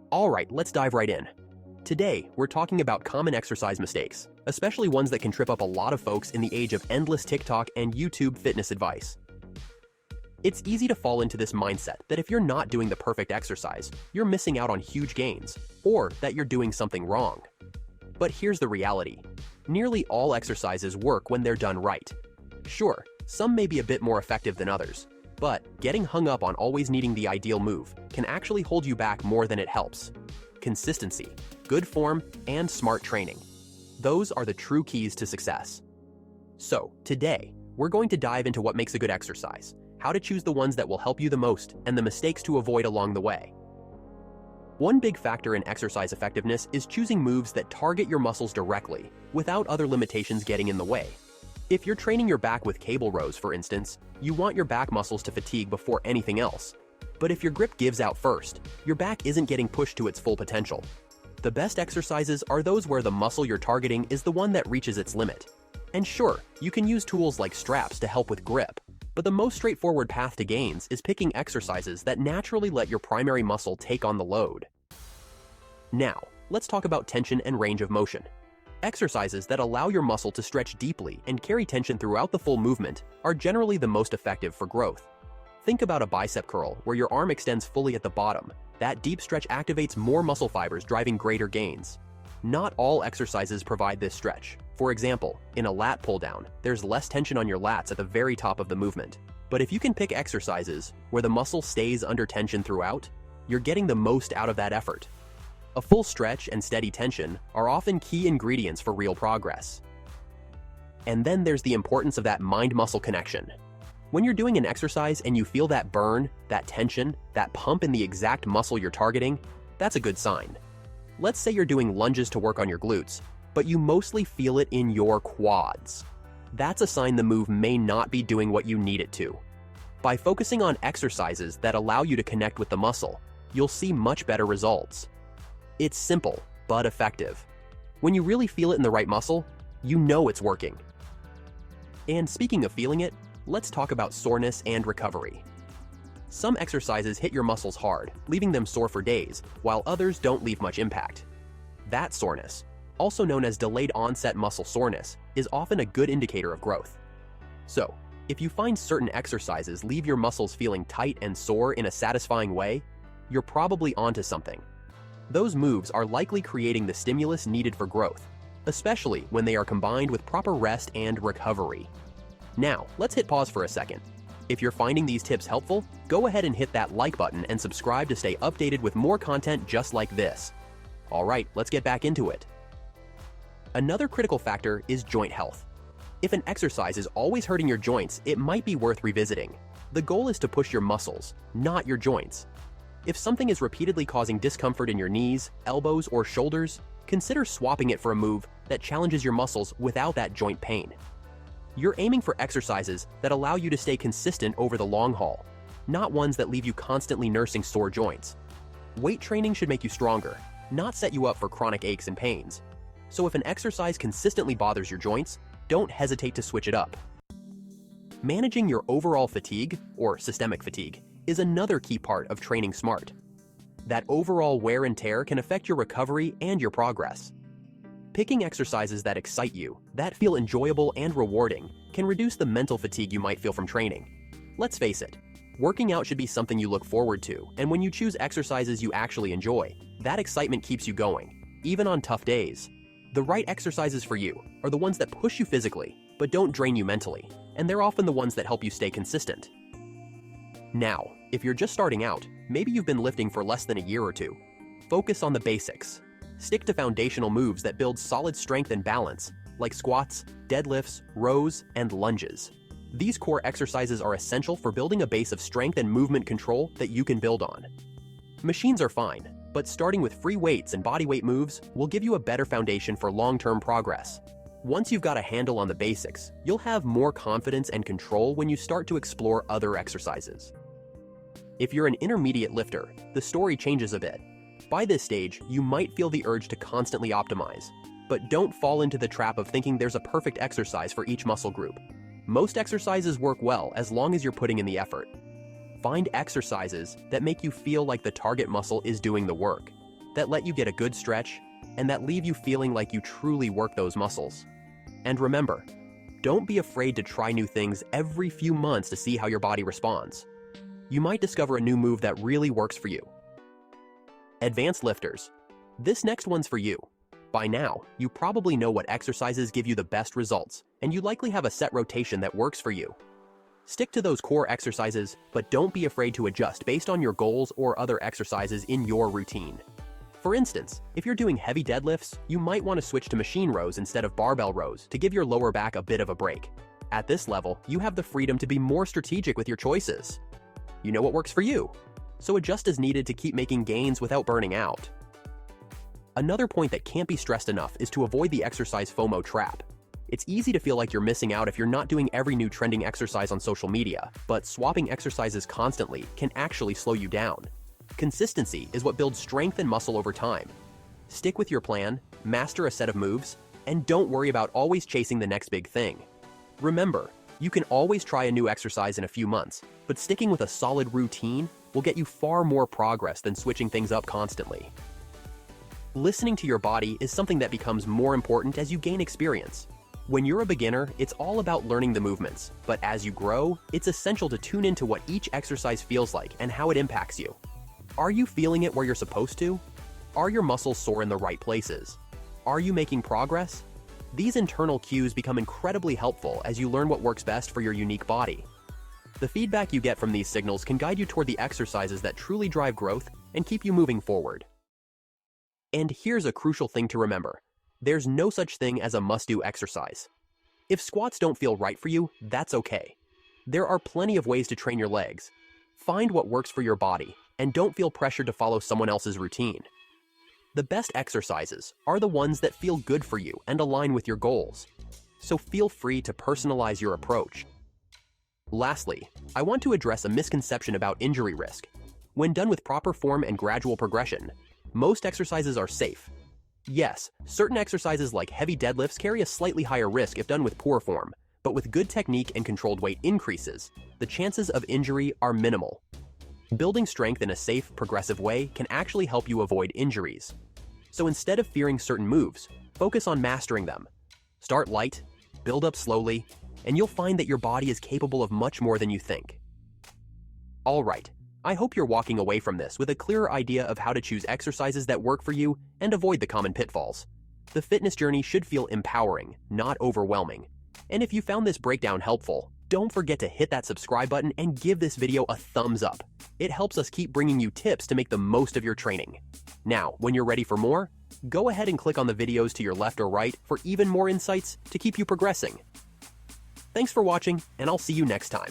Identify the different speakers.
Speaker 1: Alright, let's dive right in. Today, we're talking about common exercise mistakes, especially ones that can trip up a lot of folks in the age of endless TikTok and YouTube fitness advice. It's easy to fall into this mindset that if you're not doing the perfect exercise, you're missing out on huge gains, or that you're doing something wrong. But here's the reality. Nearly all exercises work when they're done right. Sure, some may be a bit more effective than others, but getting hung up on always needing the ideal move can actually hold you back more than it helps. Consistency, good form, and smart training. Those are the true keys to success. So, today, we're going to dive into what makes a good exercise, how to choose the ones that will help you the most, and the mistakes to avoid along the way. One big factor in exercise effectiveness is choosing moves that target your muscles directly, without other limitations getting in the way. If you're training your back with cable rows, for instance, you want your back muscles to fatigue before anything else. But if your grip gives out first, your back isn't getting pushed to its full potential. The best exercises are those where the muscle you're targeting is the one that reaches its limit. And sure, you can use tools like straps to help with grip, but the most straightforward path to gains is picking exercises that naturally let your primary muscle take on the load. Now, let's talk about tension and range of motion. Exercises that allow your muscle to stretch deeply and carry tension throughout the full movement are generally the most effective for growth. Think about a bicep curl where your arm extends fully at the bottom. That deep stretch activates more muscle fibers, driving greater gains. Not all exercises provide this stretch. For example, in a lat pull-down, there's less tension on your lats at the very top of the movement. But if you can pick exercises where the muscle stays under tension throughout, you're getting the most out of that effort. A full stretch and steady tension are often key ingredients for real progress. And then there's the importance of that mind-muscle connection. When you're doing an exercise and you feel that burn, that tension, that pump in the exact muscle you're targeting, that's a good sign. Let's say you're doing lunges to work on your glutes, but you mostly feel it in your quads. That's a sign the move may not be doing what you need it to. By focusing on exercises that allow you to connect with the muscle, you'll see much better results. It's simple, but effective. When you really feel it in the right muscle, you know it's working. And speaking of feeling it, let's talk about soreness and recovery. Some exercises hit your muscles hard, leaving them sore for days, while others don't leave much impact. That soreness, also known as delayed onset muscle soreness, is often a good indicator of growth. So, if you find certain exercises leave your muscles feeling tight and sore in a satisfying way, you're probably onto something. Those moves are likely creating the stimulus needed for growth, especially when they are combined with proper rest and recovery. Now, let's hit pause for a second. If you're finding these tips helpful, go ahead and hit that like button and subscribe to stay updated with more content just like this. Alright, let's get back into it. Another critical factor is joint health. If an exercise is always hurting your joints, it might be worth revisiting. The goal is to push your muscles, not your joints. If something is repeatedly causing discomfort in your knees, elbows, or shoulders, consider swapping it for a move that challenges your muscles without that joint pain. You're aiming for exercises that allow you to stay consistent over the long haul, not ones that leave you constantly nursing sore joints. Weight training should make you stronger, not set you up for chronic aches and pains. So if an exercise consistently bothers your joints, don't hesitate to switch it up. Managing your overall fatigue, or systemic fatigue, is another key part of training smart. That overall wear and tear can affect your recovery and your progress. Picking exercises that excite you, that feel enjoyable and rewarding, can reduce the mental fatigue you might feel from training. Let's face it, working out should be something you look forward to, and when you choose exercises you actually enjoy, that excitement keeps you going, even on tough days. The right exercises for you are the ones that push you physically, but don't drain you mentally, and they're often the ones that help you stay consistent. Now, if you're just starting out, maybe you've been lifting for less than a year or two. Focus on the basics. Stick to foundational moves that build solid strength and balance, like squats, deadlifts, rows, and lunges. These core exercises are essential for building a base of strength and movement control that you can build on. Machines are fine, but starting with free weights and bodyweight moves will give you a better foundation for long-term progress. Once you've got a handle on the basics, you'll have more confidence and control when you start to explore other exercises. If you're an intermediate lifter, the story changes a bit. By this stage, you might feel the urge to constantly optimize, but don't fall into the trap of thinking there's a perfect exercise for each muscle group. Most exercises work well as long as you're putting in the effort. Find exercises that make you feel like the target muscle is doing the work. that let you get a good stretch and that leave you feeling like you truly work those muscles. And remember, don't be afraid to try new things every few months to see how your body responds. You might discover a new move that really works for you. Advanced lifters. This next one's for you. By now, you probably know what exercises give you the best results, and you likely have a set rotation that works for you. Stick to those core exercises, but don't be afraid to adjust based on your goals or other exercises in your routine. For instance, if you're doing heavy deadlifts, you might want to switch to machine rows instead of barbell rows to give your lower back a bit of a break. At this level, you have the freedom to be more strategic with your choices. You know what works for you, so adjust as needed to keep making gains without burning out. Another point that can't be stressed enough is to avoid the exercise FOMO trap. It's easy to feel like you're missing out if you're not doing every new trending exercise on social media, but swapping exercises constantly can actually slow you down. Consistency is what builds strength and muscle over time. Stick with your plan, master a set of moves, and don't worry about always chasing the next big thing. Remember, you can always try a new exercise in a few months, but sticking with a solid routine will get you far more progress than switching things up constantly. Listening to your body is something that becomes more important as you gain experience. When you're a beginner, it's all about learning the movements, but as you grow, it's essential to tune into what each exercise feels like and how it impacts you. Are you feeling it where you're supposed to? Are your muscles sore in the right places? Are you making progress? These internal cues become incredibly helpful as you learn what works best for your unique body. The feedback you get from these signals can guide you toward the exercises that truly drive growth and keep you moving forward. And here's a crucial thing to remember. There's no such thing as a must-do exercise. If squats don't feel right for you, that's okay. There are plenty of ways to train your legs. Find what works for your body, and don't feel pressured to follow someone else's routine. The best exercises are the ones that feel good for you and align with your goals. So feel free to personalize your approach. Lastly, I want to address a misconception about injury risk. When done with proper form and gradual progression, most exercises are safe. Yes, certain exercises like heavy deadlifts carry a slightly higher risk if done with poor form, but with good technique and controlled weight increases, the chances of injury are minimal. Building strength in a safe, progressive way can actually help you avoid injuries. So instead of fearing certain moves, focus on mastering them. Start light, build up slowly, and you'll find that your body is capable of much more than you think. All right, I hope you're walking away from this with a clearer idea of how to choose exercises that work for you and avoid the common pitfalls. The fitness journey should feel empowering, not overwhelming. And if you found this breakdown helpful, don't forget to hit that subscribe button and give this video a thumbs up. It helps us keep bringing you tips to make the most of your training. Now, when you're ready for more, go ahead and click on the videos to your left or right for even more insights to keep you progressing. Thanks for watching, and I'll see you next time.